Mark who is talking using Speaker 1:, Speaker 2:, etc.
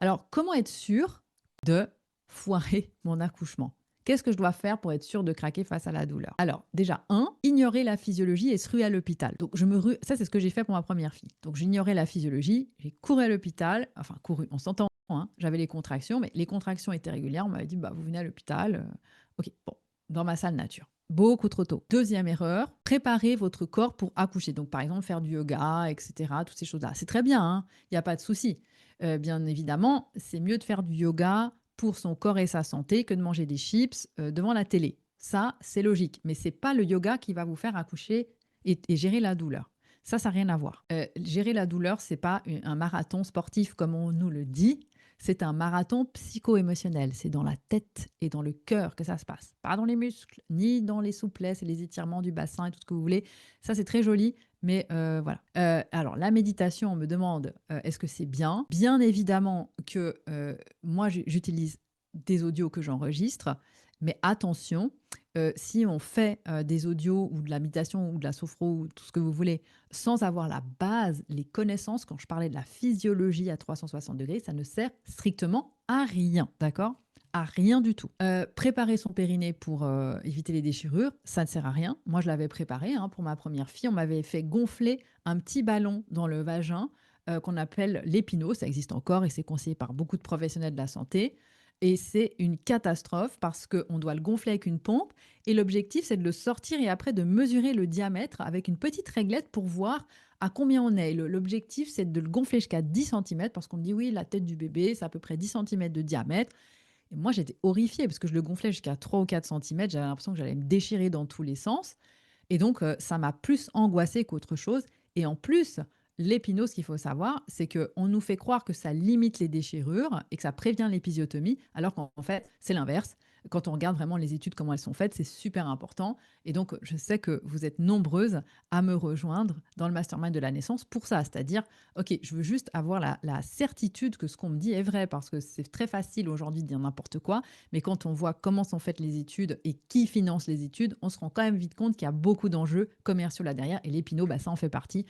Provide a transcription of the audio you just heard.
Speaker 1: Alors, comment être sûr de foirer mon accouchement? Qu'est-ce que je dois faire pour être sûr de craquer face à la douleur? Alors, déjà, ignorer la physiologie et se ruer à l'hôpital. Donc, ça, c'est ce que j'ai fait pour ma première fille. Donc, j'ignorais la physiologie, j'ai couru à l'hôpital, enfin, couru, on s'entend, hein, j'avais les contractions, mais les contractions étaient régulières. On m'avait dit, bah, vous venez à l'hôpital. Ok, bon, dans ma salle nature. Beaucoup trop tôt. Deuxième erreur, préparer votre corps pour accoucher. Donc, par exemple, faire du yoga, etc., toutes ces choses-là. C'est très bien, hein, il n'y a pas de souci. Bien évidemment, c'est mieux de faire du yoga pour son corps et sa santé que de manger des chips devant la télé. Ça, c'est logique. Mais c'est pas le yoga qui va vous faire accoucher et gérer la douleur. Ça n'a rien à voir. Gérer la douleur, c'est pas un marathon sportif comme on nous le dit. C'est un marathon psycho-émotionnel. C'est dans la tête et dans le cœur que ça se passe. Pas dans les muscles, ni dans les souplesses et les étirements du bassin et tout ce que vous voulez. Ça, c'est très joli, mais voilà. Alors, la méditation, on me demande est-ce que c'est bien? Bien évidemment que moi, j'utilise des audios que j'enregistre, mais attention, si on fait des audios ou de la méditation ou de la sophro ou tout ce que vous voulez sans avoir la base, les connaissances, quand je parlais de la physiologie à 360 degrés, ça ne sert strictement à rien, d'accord? À rien du tout. Préparer son périnée pour éviter les déchirures, ça ne sert à rien. Moi, je l'avais préparé hein, pour ma première fille. On m'avait fait gonfler un petit ballon dans le vagin qu'on appelle l'épinot. Ça existe encore et c'est conseillé par beaucoup de professionnels de la santé. Et c'est une catastrophe parce qu'on doit le gonfler avec une pompe. Et l'objectif, c'est de le sortir et après de mesurer le diamètre avec une petite réglette pour voir à combien on est. L'objectif, c'est de le gonfler jusqu'à 10 centimètres parce qu'on dit oui, la tête du bébé, c'est à peu près 10 centimètres de diamètre. Et moi, j'étais horrifiée parce que je le gonflais jusqu'à 3 ou 4 centimètres. J'avais l'impression que j'allais me déchirer dans tous les sens. Et donc, ça m'a plus angoissée qu'autre chose. Et en plus, l'épinose, ce qu'il faut savoir, c'est qu'on nous fait croire que ça limite les déchirures et que ça prévient l'épisiotomie, alors qu'en fait, c'est l'inverse. Quand on regarde vraiment les études, comment elles sont faites, c'est super important. Et donc, je sais que vous êtes nombreuses à me rejoindre dans le mastermind de la naissance pour ça. C'est-à-dire, OK, je veux juste avoir la certitude que ce qu'on me dit est vrai, parce que c'est très facile aujourd'hui de dire n'importe quoi. Mais quand on voit comment sont faites les études et qui finance les études, on se rend quand même vite compte qu'il y a beaucoup d'enjeux commerciaux là derrière. Et l'épino, bah, ça en fait partie.